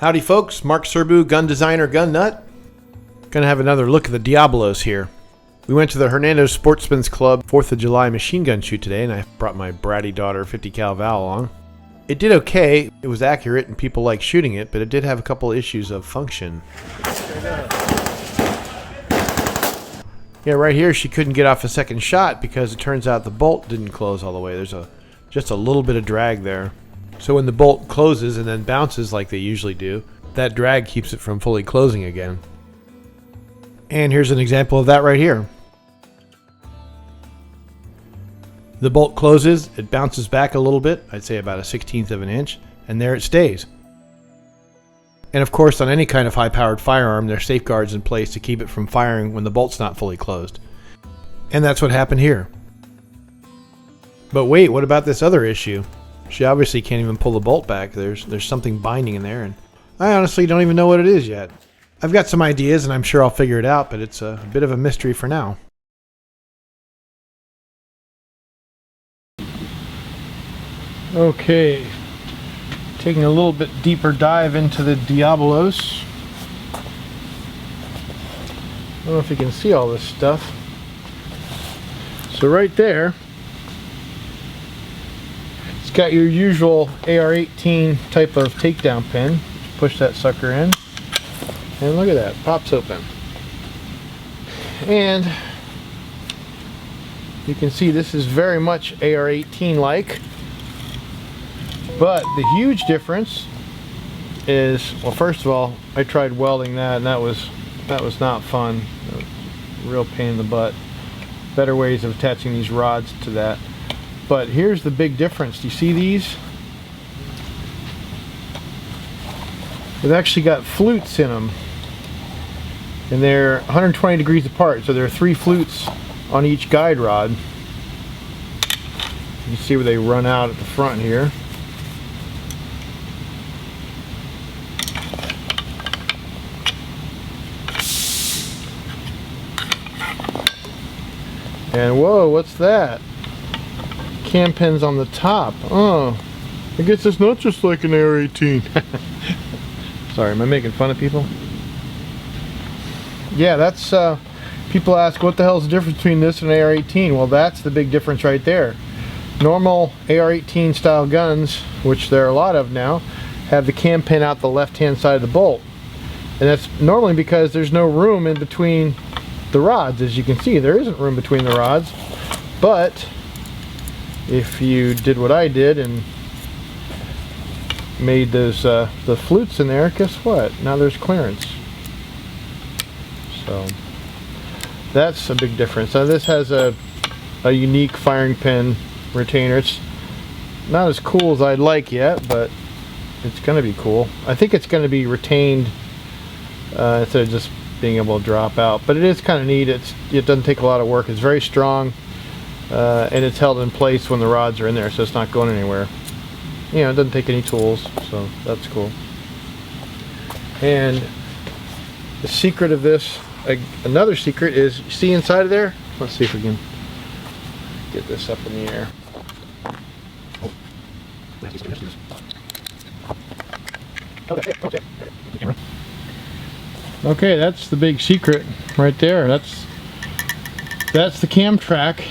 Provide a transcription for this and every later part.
Howdy folks, Mark Serbu, gun designer, gun nut. Gonna have another look at the Diabolus here. We went to the Hernando Sportsman's Club 4th of July machine gun shoot today, and I brought my bratty daughter 50 cal Val along. It did okay, it was accurate and people liked shooting it, but it did have a couple issues of function. Yeah, right here she couldn't get off a second shot because it turns out the bolt didn't close all the way. There's just a little bit of drag there. So when the bolt closes and then bounces like they usually do, that drag keeps it from fully closing again. And here's an example of that right here. The bolt closes, it bounces back a little bit, I'd say about a 1/16 of an inch, and there it stays. And of course, on any kind of high-powered firearm, there are safeguards in place to keep it from firing when the bolt's not fully closed. And that's what happened here. But wait, what about this other issue? She obviously can't even pull the bolt back. There's something binding in there, and I honestly don't even know what it is yet. I've got some ideas, and I'm sure I'll figure it out, but it's a bit of a mystery for now. Okay, taking a little bit deeper dive into the Diabolus. I don't know if you can see all this stuff. So right there, it's got your usual AR-18 type of takedown pin. Push that sucker in, and look at that, pops open. And you can see this is very much AR-18 like. But the huge difference is, well, first of all, I tried welding that, and that was not fun. A real pain in the butt. Better ways of attaching these rods to that. But here's the big difference. Do you see these? They've actually got flutes in them, and they're 120 degrees apart. So there are 3 flutes on each guide rod. You can see where they run out at the front here. And whoa, what's that? Cam pins on the top. Oh, I guess it's not just like an AR-18. Sorry, am I making fun of people? Yeah, that's, people ask what the hell's the difference between this and an AR-18? Well, that's the big difference right there. Normal AR-18 style guns, which there are a lot of now, have the cam pin out the left-hand side of the bolt. And that's normally because there's no room in between the rods. As you can see, there isn't room between the rods. But if you did what I did and made those the flutes in there, guess what? Now there's clearance. So that's a big difference. Now this has a unique firing pin retainer. It's not as cool as I'd like yet, but it's going to be cool. I think it's going to be retained instead of just being able to drop out, but it is kind of neat. It doesn't take a lot of work. It's very strong, and it's held in place when the rods are in there, so it's not going anywhere. You know, it doesn't take any tools, so that's cool. And the secret of this, another secret is, see inside of there? Let's see if we can get this up in the air. Okay, that's the big secret right there. That's the cam track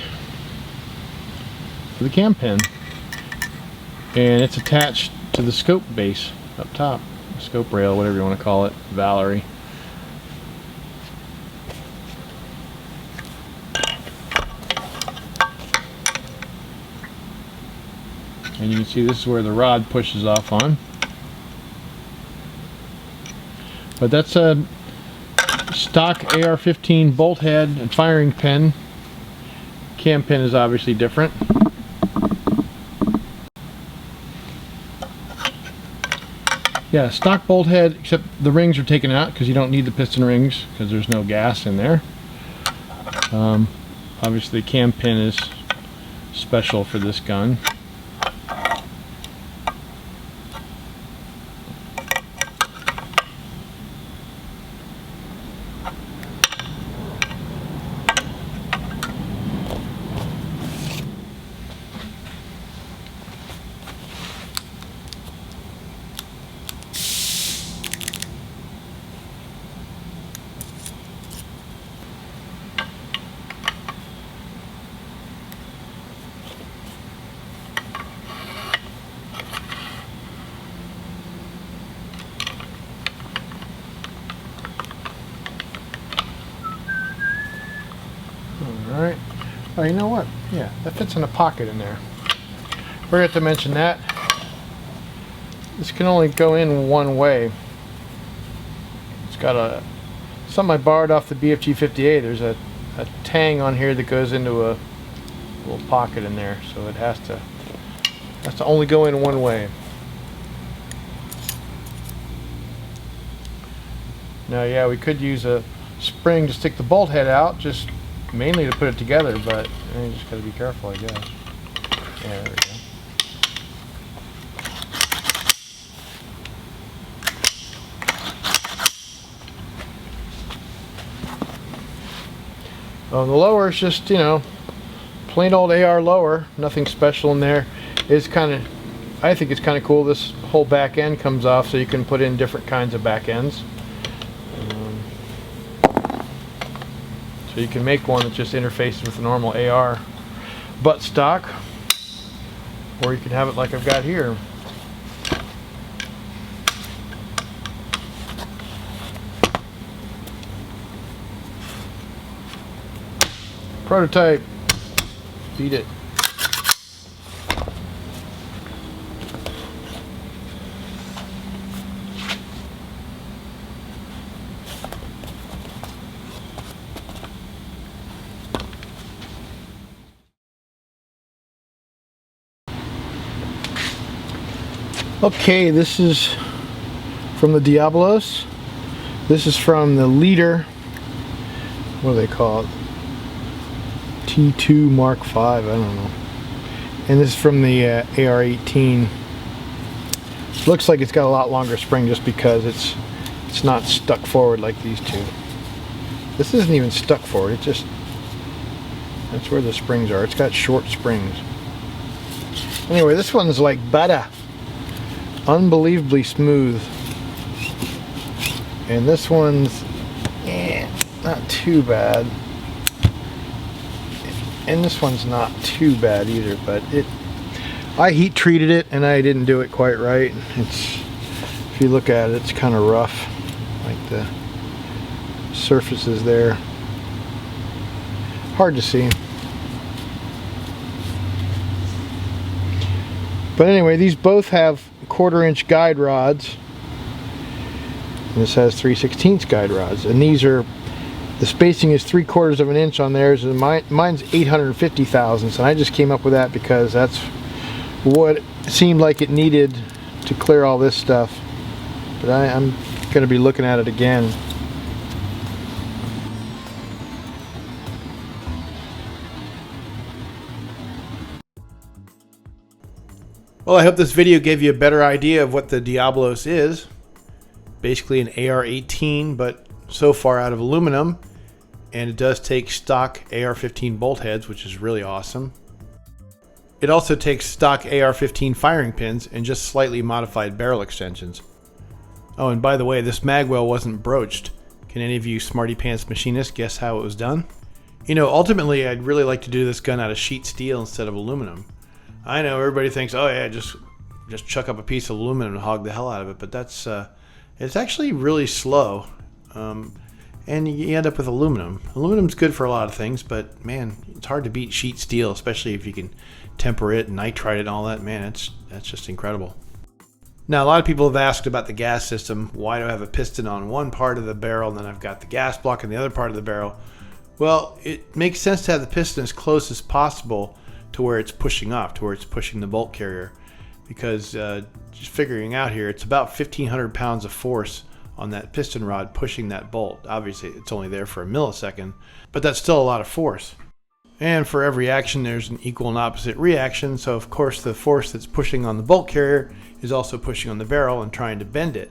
for the cam pin, and it's attached to the scope base up top, scope rail, whatever you want to call it, Valerie. And you can see this is where the rod pushes off on. But that's a stock AR-15 bolt head and firing pin. Cam pin is obviously different. Yeah, stock bolt head, except the rings are taken out because you don't need the piston rings because there's no gas in there. Obviously the cam pin is special for this gun. Oh, you know what? Yeah, that fits in a pocket in there. Forgot to mention that. This can only go in one way. It's got something I borrowed off the BFG 58. There's a tang on here that goes into a little pocket in there, so it has to only go in one way. Now, yeah, we could use a spring to stick the bolt head out, just mainly to put it together, but you just got to be careful, I guess. Yeah, there we go. The lower is just, you know, plain old AR lower, nothing special in there. It's kind of, I think it's kind of cool. This whole back end comes off, so you can put in different kinds of back ends. So you can make one that just interfaces with the normal AR buttstock, or you can have it like I've got here. Prototype. Beat it. Okay, this is from the Diabolus. This is from the Leader. What do they call it? T2 Mark V, I don't know. And this is from the AR-18. Looks like it's got a lot longer spring just because it's not stuck forward like these two. This isn't even stuck forward, it's just, that's where the springs are. It's got short springs. Anyway, this one's like butter. Unbelievably smooth. And this one's not too bad. And this one's not too bad either, but I heat treated it and I didn't do it quite right. If you look at it, it's kind of rough, like the surfaces there. Hard to see. But anyway, these both have 1/4 inch guide rods. And this has 3/16 guide rods. And these are, the spacing is 3/4 of an inch on theirs, and mine's 850 thousandths. And I just came up with that because that's what it seemed like it needed to clear all this stuff. But I'm going to be looking at it again. Well, I hope this video gave you a better idea of what the Diabolus is. Basically an AR-18, but so far out of aluminum. And it does take stock AR-15 bolt heads, which is really awesome. It also takes stock AR-15 firing pins and just slightly modified barrel extensions. Oh, and by the way, this magwell wasn't broached. Can any of you smarty pants machinists guess how it was done? You know, ultimately I'd really like to do this gun out of sheet steel instead of aluminum. I know everybody thinks, oh yeah, just chuck up a piece of aluminum and hog the hell out of it, but that's it's actually really slow, and you end up with aluminum. Aluminum's good for a lot of things, but man, it's hard to beat sheet steel, especially if you can temper it and nitride it and all that. Man, that's just incredible. Now, a lot of people have asked about the gas system. Why do I have a piston on one part of the barrel and then I've got the gas block on the other part of the barrel? Well, it makes sense to have the piston as close as possible to where it's pushing up, to where it's pushing the bolt carrier, because just figuring out here, it's about 1,500 pounds of force on that piston rod pushing that bolt. Obviously it's only there for a millisecond, but that's still a lot of force. And for every action there's an equal and opposite reaction, so of course the force that's pushing on the bolt carrier is also pushing on the barrel and trying to bend it.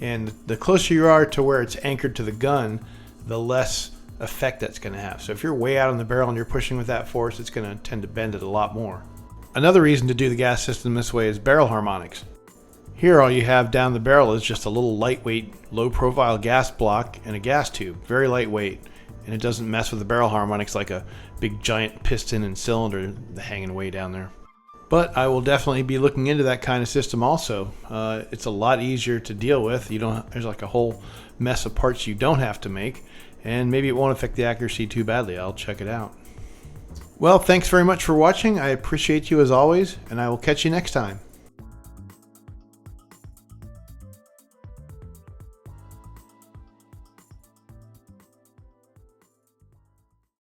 And the closer you are to where it's anchored to the gun, the less effect that's going to have. So if you're way out on the barrel and you're pushing with that force, it's going to tend to bend it a lot more. Another reason to do the gas system this way is barrel harmonics. Here all you have down the barrel is just a little lightweight, low profile gas block and a gas tube. Very lightweight, and it doesn't mess with the barrel harmonics like a big giant piston and cylinder hanging way down there. But I will definitely be looking into that kind of system also. It's a lot easier to deal with. There's like a whole mess of parts you don't have to make, and maybe it won't affect the accuracy too badly. I'll check it out. Well, thanks very much for watching. I appreciate you as always, and I will catch you next time.